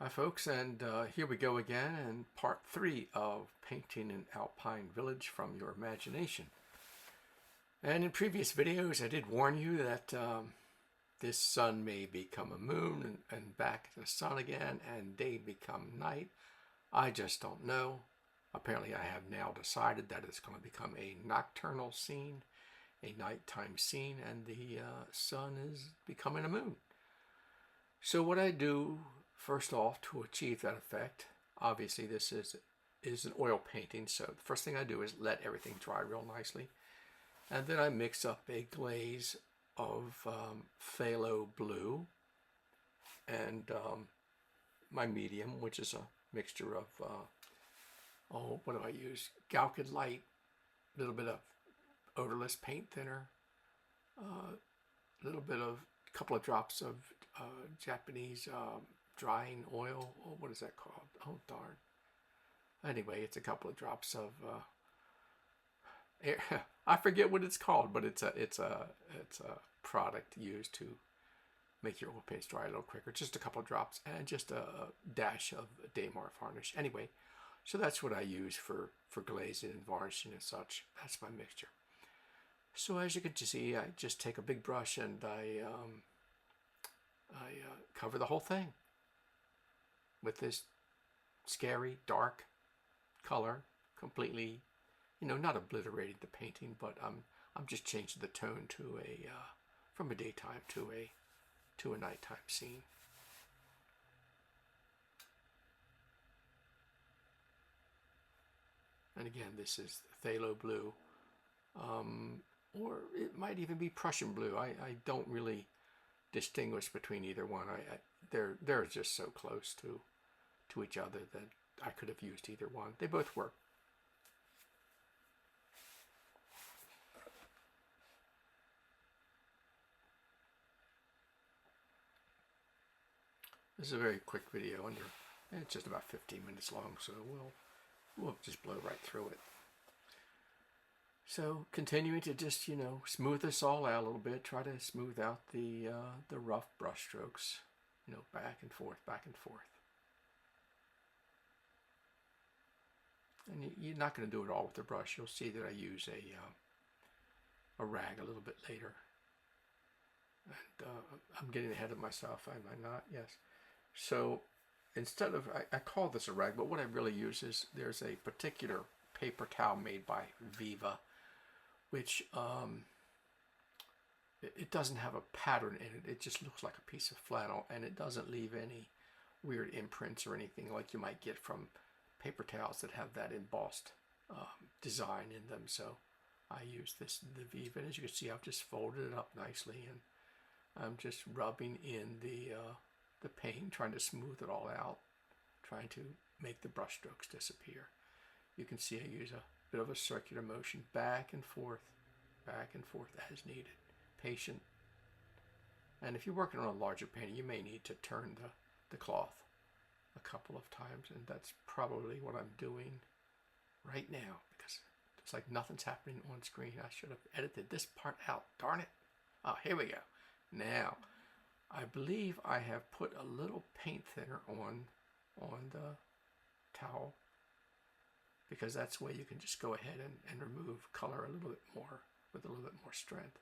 Hi folks, and here we go again in part 3 of painting an Alpine village from your imagination. And in previous videos I did warn you that this sun may become a moon and back to the sun again, and day become night. I just don't know. Apparently I have now decided that it's going to become a nocturnal scene, a nighttime scene, and the sun is becoming a moon. So what I do first off to achieve that effect, obviously this is an oil painting, so the first thing I do is let everything dry real nicely, and then I mix up a glaze of phthalo blue and my medium, which is a mixture of what do I use? Galkid Light, a little bit of odorless paint thinner, a little bit of a couple of drops of Japanese drying oil. Oh, what is that called? Oh darn. Anyway, it's a couple of drops of air. I forget what it's called, but it's a product used to make your oil paints dry a little quicker. Just a couple of drops and just a dash of Daymar varnish. Anyway, so that's what I use for glazing and varnishing and such. That's my mixture. So as you can see, I just take a big brush and I cover the whole thing with this scary dark color, completely, not obliterating the painting, but I'm just changing the tone to from a daytime to a nighttime scene. And again, this is phthalo blue, or it might even be Prussian blue. I don't really distinguish between either one. They're just so close to each other that I could have used either one. They both work. This is a very quick video, it's just about 15 minutes long, so we'll just blow right through it. So continuing to just, smooth this all out a little bit, try to smooth out the rough brush strokes, back and forth, back and forth. And you're not going to do it all with the brush. You'll see that I use a rag a little bit later. And I'm getting ahead of myself, am I not? Yes. So instead of, I call this a rag, but what I really use is there's a particular paper towel made by Viva, which it doesn't have a pattern in it. It just looks like a piece of flannel, and it doesn't leave any weird imprints or anything like you might get from paper towels that have that embossed design in them. So I use the Viva, and as you can see, I've just folded it up nicely, and I'm just rubbing in the paint, trying to smooth it all out, trying to make the brush strokes disappear. You can see I use a bit of a circular motion, back and forth as needed. Patient. And if you're working on a larger painting, you may need to turn the cloth a couple of times, and that's probably what I'm doing right now, because it's like nothing's happening on screen. I should have edited this part out, darn it. Oh, here we go. Now, I believe I have put a little paint thinner on the towel, because that's the way you can just go ahead and remove color a little bit more with a little bit more strength.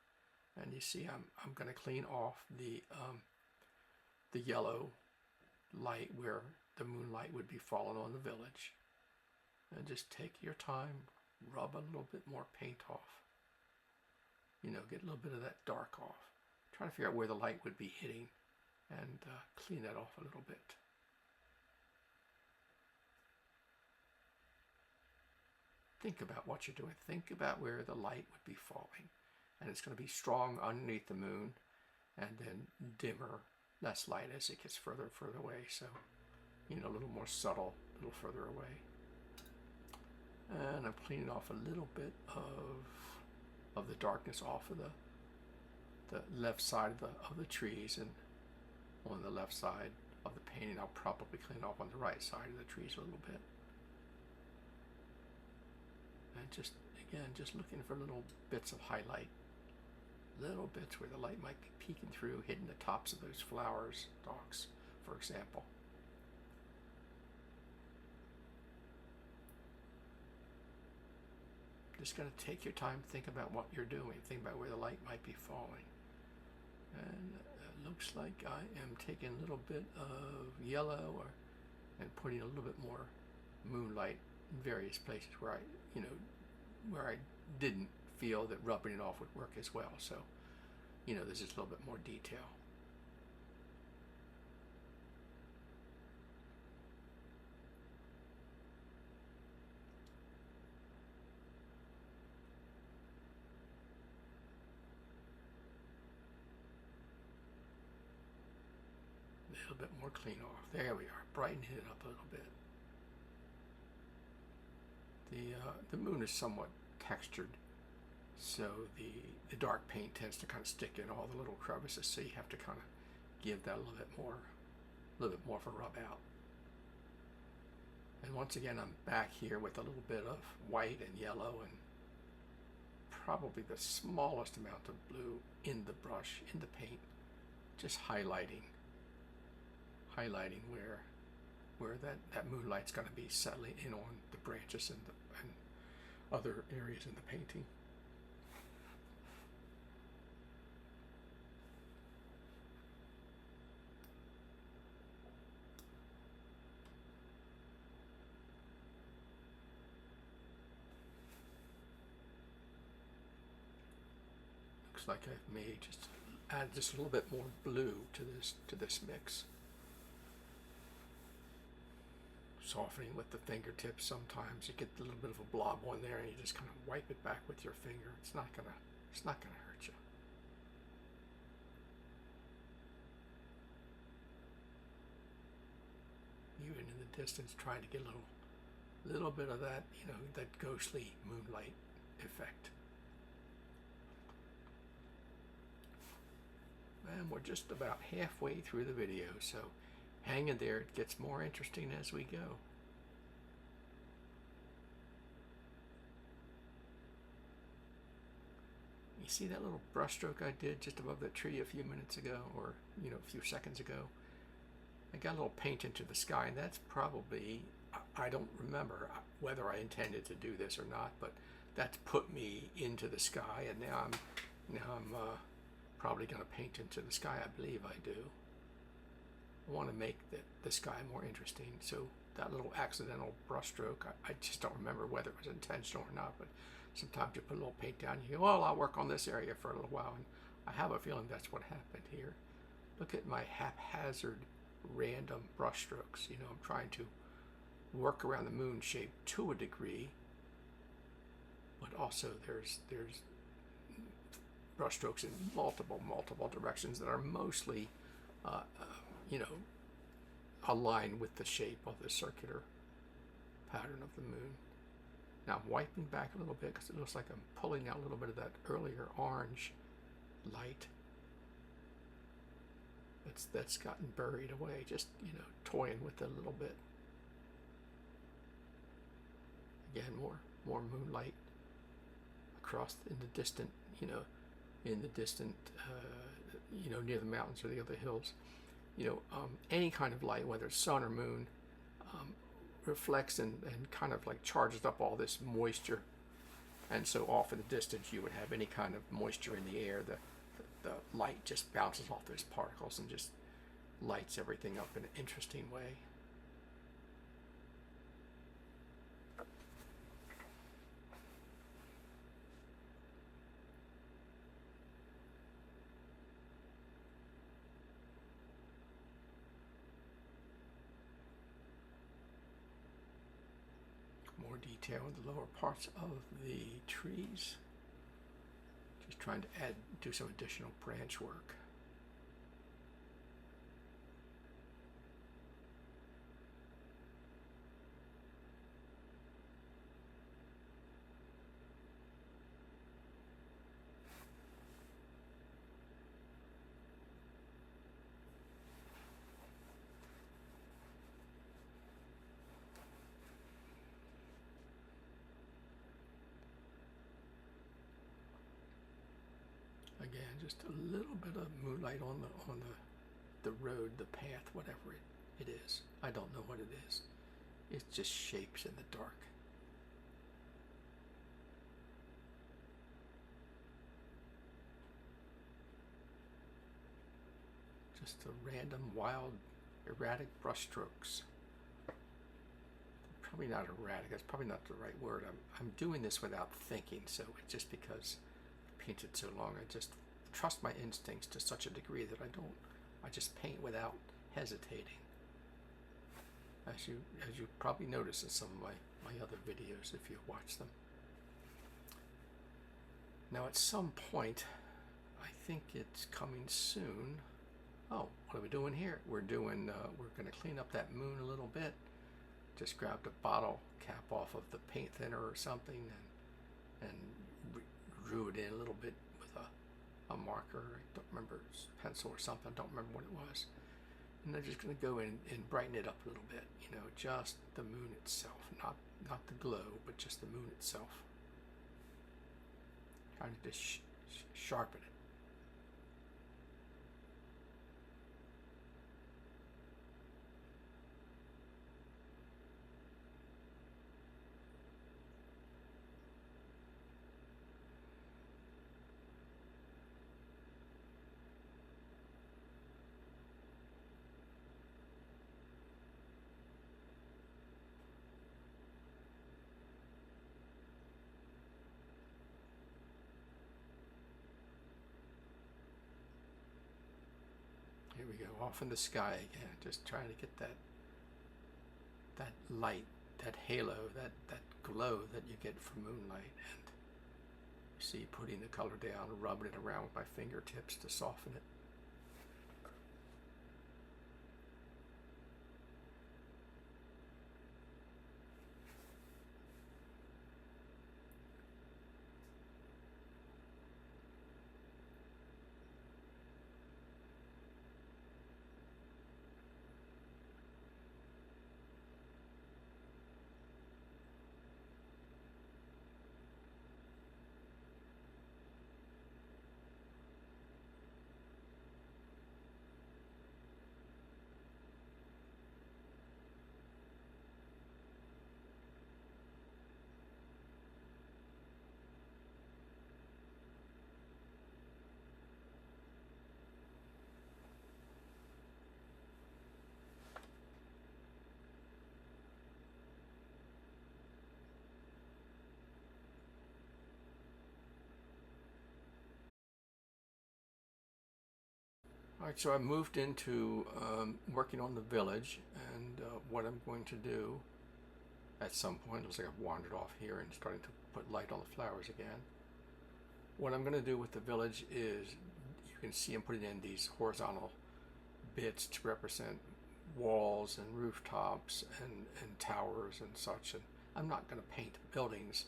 And you see I'm going to clean off the yellow light where the moonlight would be falling on the village. And just take your time, rub a little bit more paint off. Get a little bit of that dark off. Try to figure out where the light would be hitting and clean that off a little bit. Think about what you're doing. Think about where the light would be falling. And it's going to be strong underneath the moon, and then dimmer, less light as it gets further and further away. So, a little more subtle, a little further away. And I'm cleaning off a little bit of the darkness off of the left side of the trees, and on the left side of the painting I'll probably clean off on the right side of the trees a little bit. And just looking for little bits of highlight, little bits where the light might be peeking through, hitting the tops of those flowers, stalks, for example. Just got to take your time, think about what you're doing, think about where the light might be falling. And it looks like I am taking a little bit of yellow and putting a little bit more moonlight in various places where I didn't feel that rubbing it off would work as well. So, there's just a little bit more detail. A little bit more clean off. There we are. Brighten it up a little bit. The moon is somewhat textured, so the dark paint tends to kind of stick in all the little crevices. So you have to kind of give that a little bit more of a rub out. And once again, I'm back here with a little bit of white and yellow and probably the smallest amount of blue in the brush, in the paint, just highlighting where that moonlight's going to be settling in on the branches and other areas in the painting. Looks like I've made add just a little bit more blue to this mix. Softening with the fingertips. Sometimes you get a little bit of a blob on there, and you just kind of wipe it back with your finger. It's not gonna hurt you. Even in the distance, trying to get a little bit of that, that ghostly moonlight effect. And we're just about halfway through the video, so hang in there. It gets more interesting as we go. You see that little brush stroke I did just above that tree a few minutes ago, or a few seconds ago? I got a little paint into the sky, and that's probably, I don't remember whether I intended to do this or not, but that's put me into the sky, and now I'm probably going to paint into the sky. I believe I do. I want to make the sky more interesting, so that little accidental brush stroke, I just don't remember whether it was intentional or not, but sometimes you put a little paint down and you go, well, I'll work on this area for a little while, and I have a feeling that's what happened here. Look at my haphazard, random brush strokes. I'm trying to work around the moon shape to a degree, but also there's brush strokes in multiple directions that are mostly align with the shape of the circular pattern of the moon. Now I'm wiping back a little bit because it looks like I'm pulling out a little bit of that earlier orange light that's gotten buried away, just toying with it a little bit. Again, more moonlight across in the distant, near the mountains or the other hills. Any kind of light, whether it's sun or moon, reflects and kind of like charges up all this moisture. And so off in the distance, you would have any kind of moisture in the air. The light just bounces off those particles and just lights everything up in an interesting way. More detail in the lower parts of the trees. Just trying to do some additional branch work. Again, just a little bit of moonlight on the road, the path, whatever it is. I don't know what it is. It's just shapes in the dark. Just the random, wild, erratic brush strokes. Probably not erratic. That's probably not the right word. I'm doing this without thinking, so it's just because I painted so long. I just trust my instincts to such a degree that I just paint without hesitating. As you probably noticed in some of my other videos if you watch them. Now at some point, I think it's coming soon. Oh, what are we doing here? We're going to clean up that moon a little bit. Just grabbed a bottle cap off of the paint thinner or something and drew it in a little bit with a marker. I don't remember, pencil or something. I don't remember what it was. And I'm just going to go in and brighten it up a little bit. You know, just the moon itself, not the glow, but just the moon itself. Trying to just sharpen it. Here we go, off in the sky again, just trying to get that light, that halo, that glow that you get from moonlight. And you see, putting the color down, rubbing it around with my fingertips to soften it. All right, so I moved into working on the village, and what I'm going to do at some point, it looks like I've wandered off here and starting to put light on the flowers again. What I'm going to do with the village is, you can see I'm putting in these horizontal bits to represent walls and rooftops and towers and such. And I'm not going to paint buildings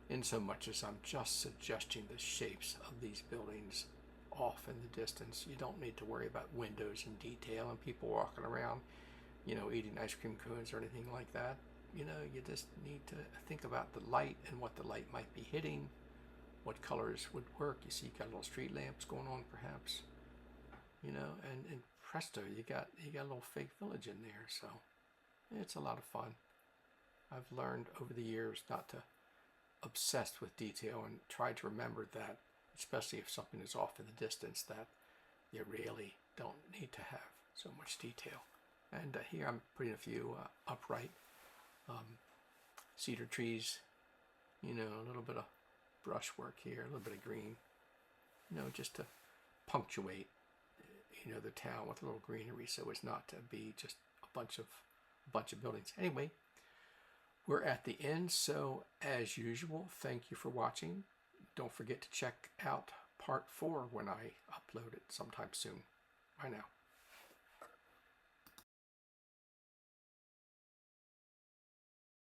in so much as I'm just suggesting the shapes of these buildings off in the distance. You don't need to worry about windows in detail and people walking around, you know, eating ice cream cones or anything like that. You know, you just need to think about the light and what the light might be hitting, what colors would work. You see, you got little street lamps going on, perhaps, you know, and presto, you got a little fake village in there. So it's a lot of fun. I've learned over the years not to obsess with detail and try to remember that, especially if something is off in the distance, that you really don't need to have so much detail. And here I'm putting a few upright cedar trees, you know, a little bit of brushwork here, a little bit of green, you know, just to punctuate, you know, the town with a little greenery, so as not to be just a bunch of buildings. Anyway, we're at the end, so as usual, thank you for watching. Don't forget to check out part 4 when I upload it sometime soon. Bye now.